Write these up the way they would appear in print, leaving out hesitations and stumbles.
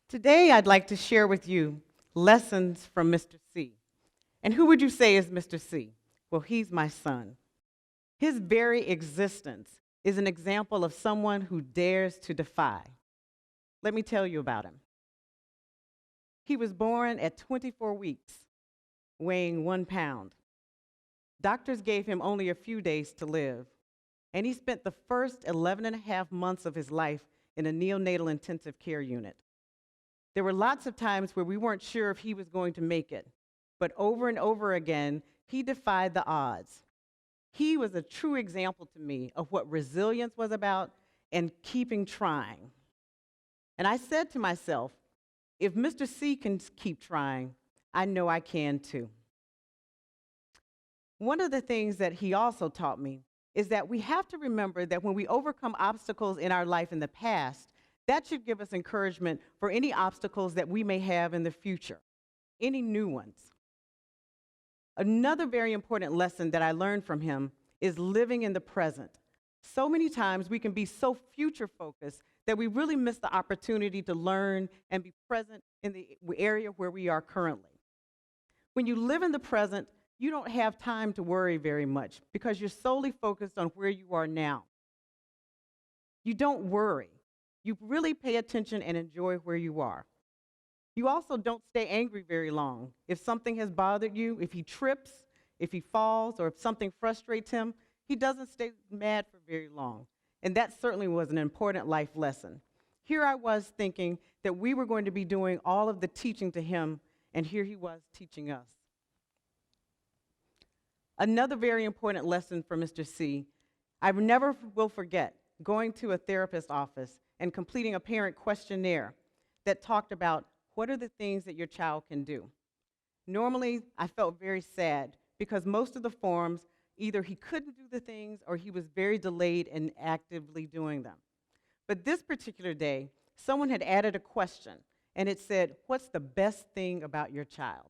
Today, I'd like to share with you lessons from Mr. C. And who would you say is Mr. C? Well, he's my son. His very existence is an example of someone who dares to defy. Let me tell you about him. He was born at 24 weeks, weighing 1 pound. Doctors gave him only a few days to live, and he spent the first 11 and a half months of his life in a neonatal intensive care unit. There were lots of times where we weren't sure if he was going to make it, but over and over again, he defied the odds. He was a true example to me of what resilience was about and keeping trying. And I said to myself, if Mr. C can keep trying, I know I can too. One of the things that he also taught me is that we have to remember that when we overcome obstacles in our life in the past, that should give us encouragement for any obstacles that we may have in the future, any new ones. Another very important lesson that I learned from him is living in the present. So many times we can be so future-focused that we really miss the opportunity to learn and be present in the area where we are currently. When you live in the present, you don't have time to worry very much because you're solely focused on where you are now. You don't worry. You really pay attention and enjoy where you are. You also don't stay angry very long. If something has bothered you, if he trips, if he falls, or if something frustrates him, he doesn't stay mad for very long. And that certainly was an important life lesson. Here I was thinking that we were going to be doing all of the teaching to him, and here he was teaching us. Another very important lesson for Mr. C, I never will forget going to a therapist's office and completing a parent questionnaire that talked about what are the things that your child can do. Normally, I felt very sad because most of the forms, either he couldn't do the things or he was very delayed in actively doing them. But this particular day, someone had added a question, and it said, what's the best thing about your child?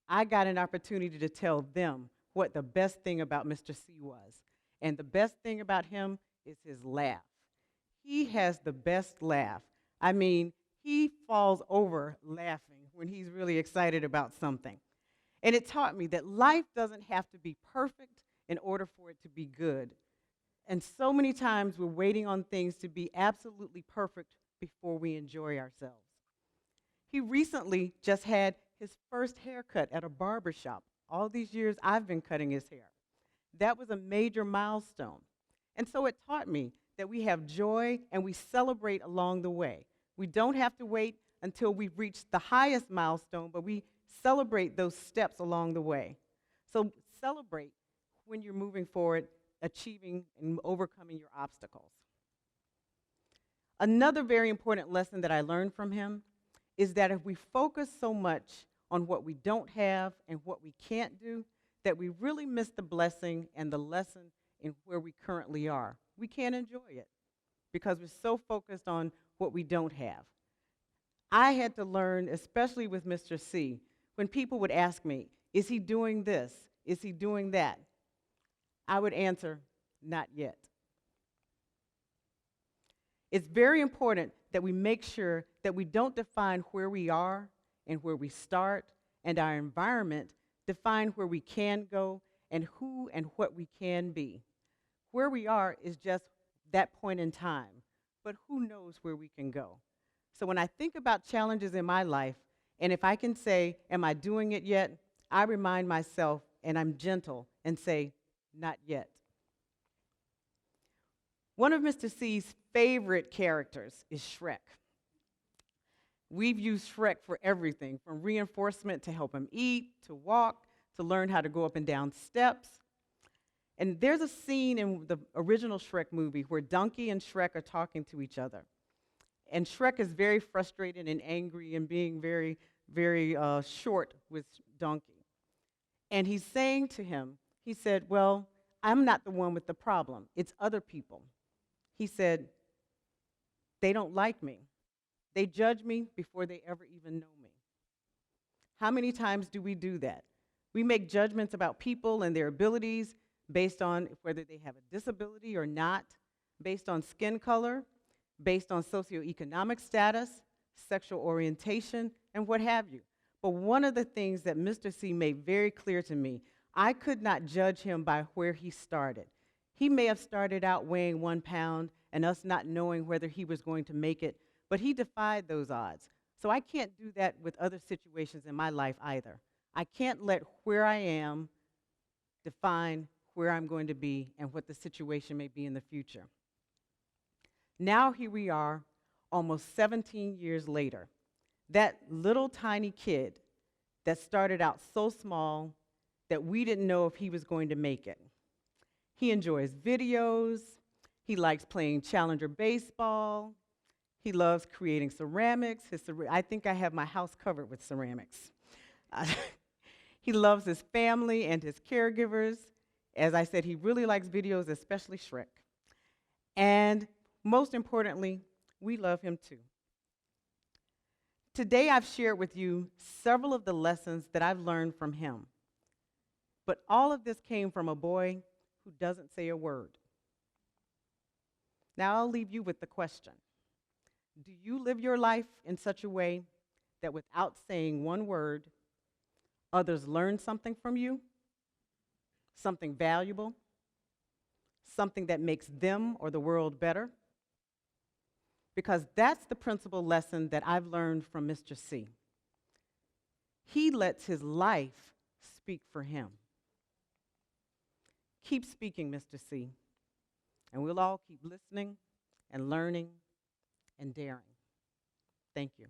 I got an opportunity to tell them what the best thing about Mr. C was. And the best thing about him is his laugh. He has the best laugh. I mean, he falls over laughing when he's really excited about something. And it taught me that life doesn't have to be perfect in order for it to be good. And so many times we're waiting on things to be absolutely perfect before we enjoy ourselves. He recently just had his first haircut at a barber shop. All these years I've been cutting his hair. That was a major milestone. And so it taught me that we have joy and we celebrate along the way. We don't have to wait until we've reached the highest milestone, but we celebrate those steps along the way. So celebrate when you're moving forward, achieving and overcoming your obstacles. Another very important lesson that I learned from him is that if we focus so much on what we don't have and what we can't do, that we really miss the blessing and the lesson in where we currently are. We can't enjoy it because we're so focused on what we don't have. I had to learn, especially with Mr. C, when people would ask me, is he doing this? Is he doing that? I would answer, not yet. It's very important that we make sure that we don't define where we are and where we start, and our environment define where we can go and who and what we can be. Where we are is just that point in time, but who knows where we can go? So when I think about challenges in my life, and if I can say, am I doing it yet? I remind myself, and I'm gentle, and say, not yet. One of Mr. C's favorite characters is Shrek. We've used Shrek for everything, from reinforcement to help him eat, to walk, to learn how to go up and down steps. And there's a scene in the original Shrek movie where Donkey and Shrek are talking to each other. And Shrek is very frustrated and angry and being very, very short with Donkey. And he's saying to him, he said, well, I'm not the one with the problem. It's other people. He said, they don't like me. They judge me before they ever even know me. How many times do we do that? We make judgments about people and their abilities based on whether they have a disability or not, based on skin color, based on socioeconomic status, sexual orientation, and what have you. But one of the things that Mr. C made very clear to me, I could not judge him by where he started. He may have started out weighing 1 pound and us not knowing whether he was going to make it, but he defied those odds. So I can't do that with other situations in my life either. I can't let where I am define where I'm going to be and what the situation may be in the future. Now here we are, almost 17 years later. That little tiny kid that started out so small that we didn't know if he was going to make it. He enjoys videos. He likes playing Challenger baseball. He loves creating ceramics. I think I have my house covered with ceramics. He loves his family and his caregivers. As I said, he really likes videos, especially Shrek. And most importantly, we love him too. Today I've shared with you several of the lessons that I've learned from him. But all of this came from a boy who doesn't say a word. Now I'll leave you with the question. Do you live your life in such a way that without saying one word, others learn something from you? Something valuable? Something that makes them or the world better? Because that's the principal lesson that I've learned from Mr. C. He lets his life speak for him. Keep speaking, Mr. C, and we'll all keep listening and learning and daring. Thank you.